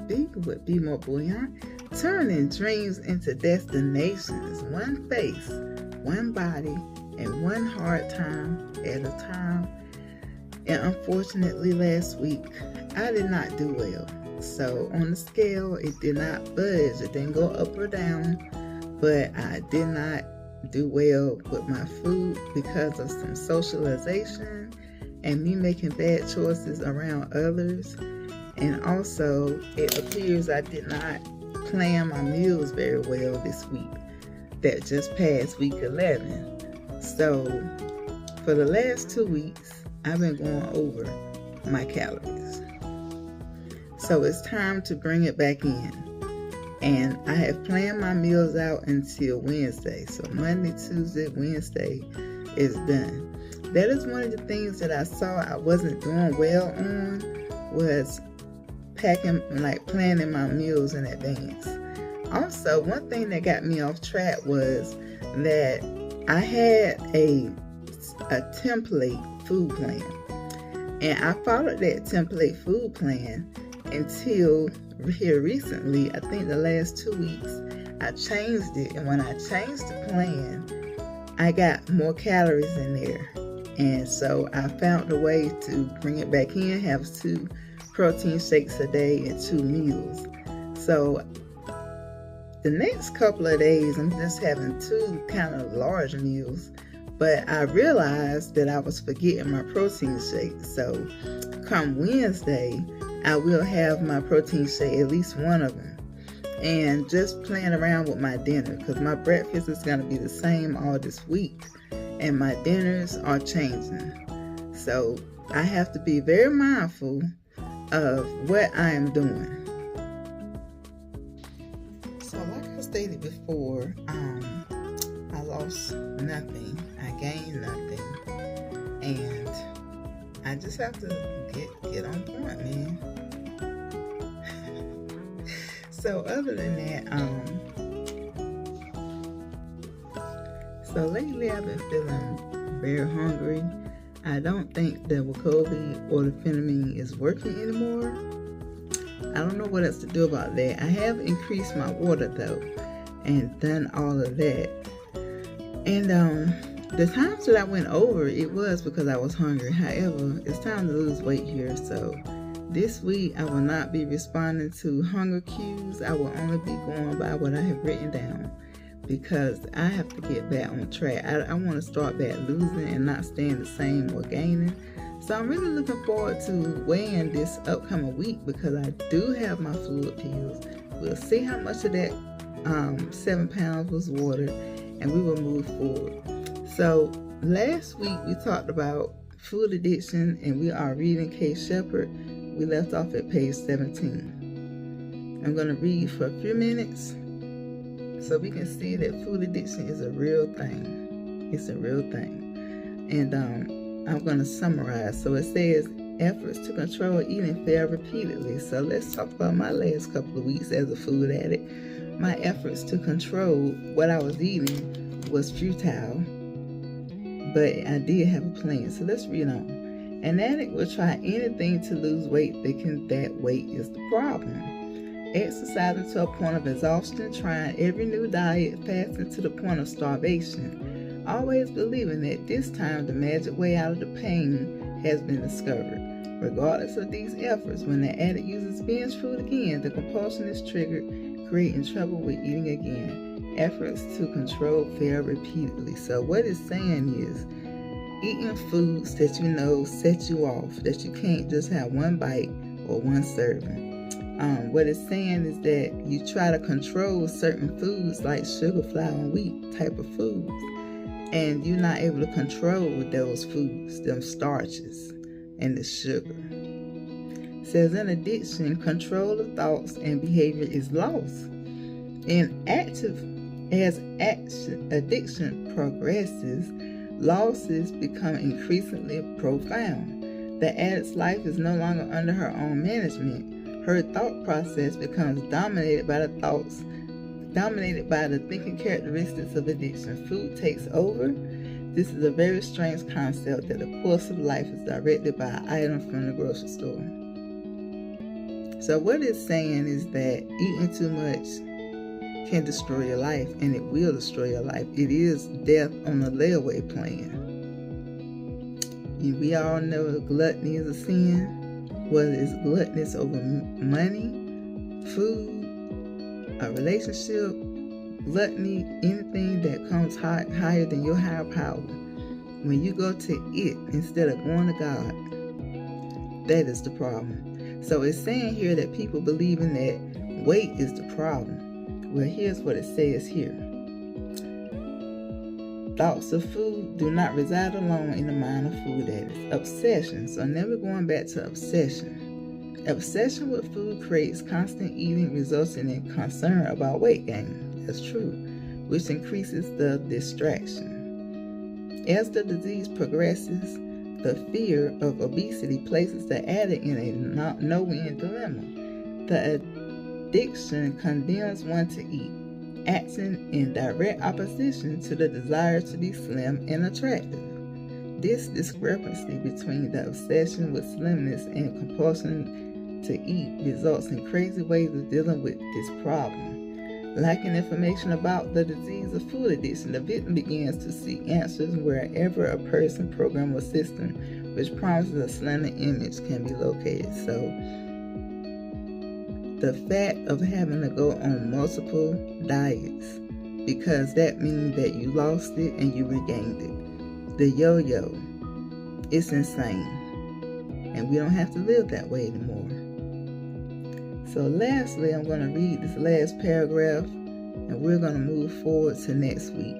B with Be More Bouillon, turning dreams into destinations, one face, one body, and one hard time at a time. And unfortunately, last week, I did not do well. So on the scale, it did not budge. It didn't go up or down, but I did not do well with my food because of some socialization and me making bad choices around others. And also, it appears I did not plan my meals very well this week that just passed week 11. So for the last 2 weeks, I've been going over my calories. So it's time to bring it back in. And I have planned my meals out until Wednesday. So Monday, Tuesday, Wednesday is done. That is one of the things that I saw I wasn't doing well on, was planning my meals in advance. Also, one thing that got me off track was that I had a template food plan. And I followed that template food plan until here recently, I think the last 2 weeks, I changed it. And when I changed the plan, I got more calories in there. And so I found a way to bring it back in, have 2 protein shakes a day and 2 meals. So the next couple of days, I'm just having 2 kind of large meals. But I realized that I was forgetting my protein shake. So come Wednesday, I will have my protein shake, at least one of them. And just playing around with my dinner, because my breakfast is going to be the same all this week. And my dinners are changing. So I have to be very mindful of what I am doing. So like I stated before, I lost nothing. I gained nothing. And I just have to get on point, man. So other than that, so lately I've been feeling very hungry. I don't think the Wegovy or the Phenamine is working anymore. I don't know what else to do about that. I have increased my water though, and done all of that. And the times that I went over, it was because I was hungry. However, it's time to lose weight here. So this week, I will not be responding to hunger cues. I will only be going by what I have written down, because I have to get back on track. I want to start back losing and not staying the same or gaining. So I'm really looking forward to weighing this upcoming week, because I do have my fluid pills. We'll see how much of that 7 pounds was water, and we will move forward. So last week we talked about food addiction, and we are reading Case Shepard. We left off at page 17. I'm going to read for a few minutes so we can see that food addiction is a real thing. It's a real thing. And I'm going to summarize. So it says, efforts to control eating fail repeatedly. So let's talk about my last couple of weeks as a food addict. My efforts to control what I was eating was futile, but I did have a plan. So let's read on. An addict will try anything to lose weight, thinking that weight is the problem. Exercising to a point of exhaustion, trying every new diet, fasting to the point of starvation. Always believing that this time the magic way out of the pain has been discovered. Regardless of these efforts, when the addict uses binge food again, the compulsion is triggered, creating trouble with eating again. Efforts to control fail repeatedly. So what it's saying is, eating foods that you know set you off, that you can't just have one bite or one serving. What it's saying is that you try to control certain foods like sugar, flour, and wheat type of foods, and you're not able to control those foods, them starches and the sugar. It says in addiction, control of thoughts and behavior is lost. As addiction progresses, losses become increasingly profound. The addict's life is no longer under her own management. Her thought process becomes dominated by the thinking characteristics of addiction. Food takes over. This is a very strange concept that the course of life is directed by an item from the grocery store. So what it's saying is that eating too much can destroy your life, and it will destroy your life. It is death on a layaway plan. And we all know gluttony is a sin, whether it's gluttonous over money, food, a relationship, gluttony, anything that comes higher than your higher power. When you go to it instead of going to God, that is the problem. So it's saying here that people believing that weight is the problem. Well, here's what it says here. Thoughts of food do not reside alone in the mind of food addicts. Obsession. So now we're going back to obsession. Obsession with food creates constant eating, resulting in concern about weight gain. That's true, which increases the distraction. As the disease progresses, the fear of obesity places the addict in a no-win dilemma. The addiction condemns one to eat, acting in direct opposition to the desire to be slim and attractive. This discrepancy between the obsession with slimness and compulsion to eat results in crazy ways of dealing with this problem. Lacking information about the disease of food addiction, the victim begins to seek answers wherever a person, program, or system which promises a slender image can be located. So, the fact of having to go on multiple diets, because that means that you lost it and you regained it. The yo-yo, it's insane. And we don't have to live that way anymore. So lastly, I'm going to read this last paragraph, and we're going to move forward to next week.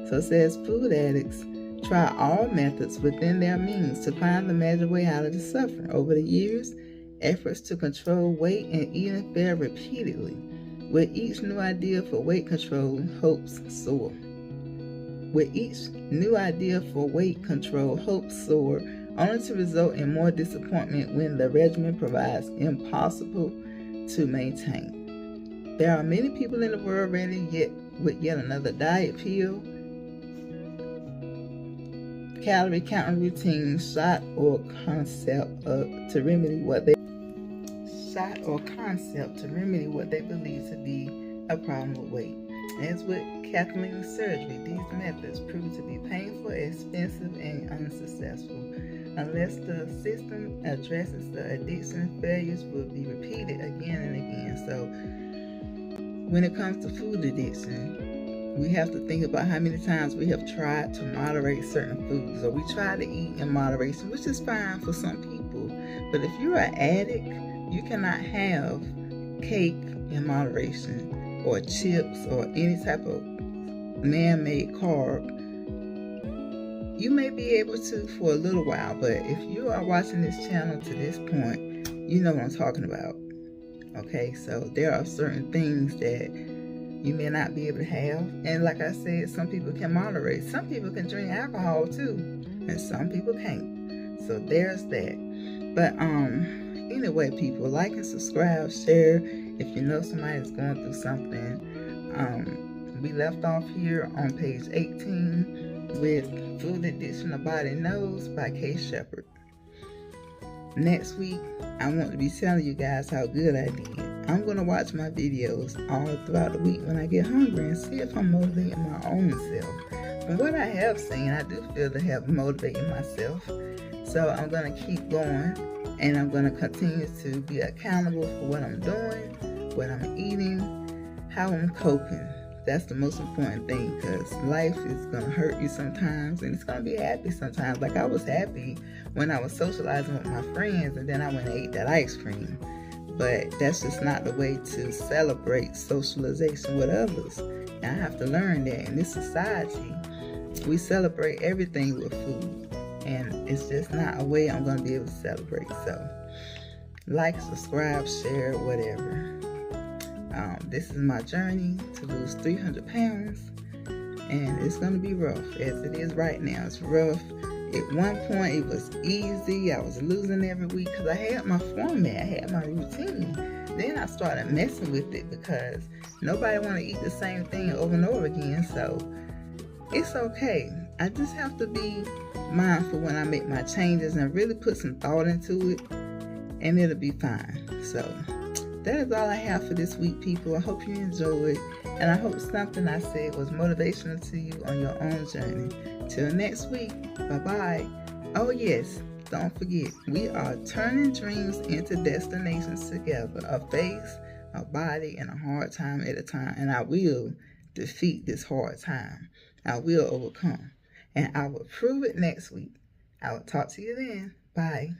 So it says, food addicts try all methods within their means to find the magic way out of the suffering. Over the years, efforts to control weight and eating fail repeatedly. With each new idea for weight control, hopes soar. Only to result in more disappointment when the regimen proves impossible to maintain. There are many people in the world ready with yet another diet pill, calorie counting routine, shot or concept to remedy what they believe to be a problem with weight. As with Kathleen surgery, these methods prove to be painful, expensive, and unsuccessful. Unless the system addresses the addiction, failures will be repeated again and again. So when it comes to food addiction, we have to think about how many times we have tried to moderate certain foods, or we try to eat in moderation, which is fine for some people. But if you're an addict, you cannot have cake in moderation, or chips, or any type of man-made carb. You may be able to for a little while, but if you are watching this channel to this point, you know what I'm talking about. Okay, so there are certain things that you may not be able to have. And like I said, some people can moderate. Some people can drink alcohol too, and some people can't. So there's that. But anyway, people, like and subscribe, share if you know somebody is going through something. We left off here on page 18 with Food Addiction The Body Knows by Kay Shepherd. Next week, I want to be telling you guys how good I did. I'm going to watch my videos all throughout the week when I get hungry and see if I'm motivating my own self. From what I have seen, I do feel to have motivated myself. So I'm going to keep going, and I'm going to continue to be accountable for what I'm doing, what I'm eating, how I'm coping. That's the most important thing, because life is going to hurt you sometimes, and it's going to be happy sometimes. Like, I was happy when I was socializing with my friends, and then I went and ate that ice cream. But that's just not the way to celebrate socialization with others. And I have to learn that in this society, we celebrate everything with food, and it's just not a way I'm going to be able to celebrate. So, like, subscribe, share, whatever. This is my journey to lose 300 pounds, and it's going to be rough, as it is right now. It's rough. At one point, it was easy. I was losing every week because I had my format, I had my routine. Then I started messing with it because nobody want to eat the same thing over and over again, so it's okay. I just have to be mindful when I make my changes and really put some thought into it, and it'll be fine. So that is all I have for this week, people. I hope you enjoyed, and I hope something I said was motivational to you on your own journey. Till next week, bye-bye. Oh yes, don't forget, we are turning dreams into destinations together, a face, a body, and a hard time at a time. And I will defeat this hard time. I will overcome. And I will prove it next week. I will talk to you then. Bye.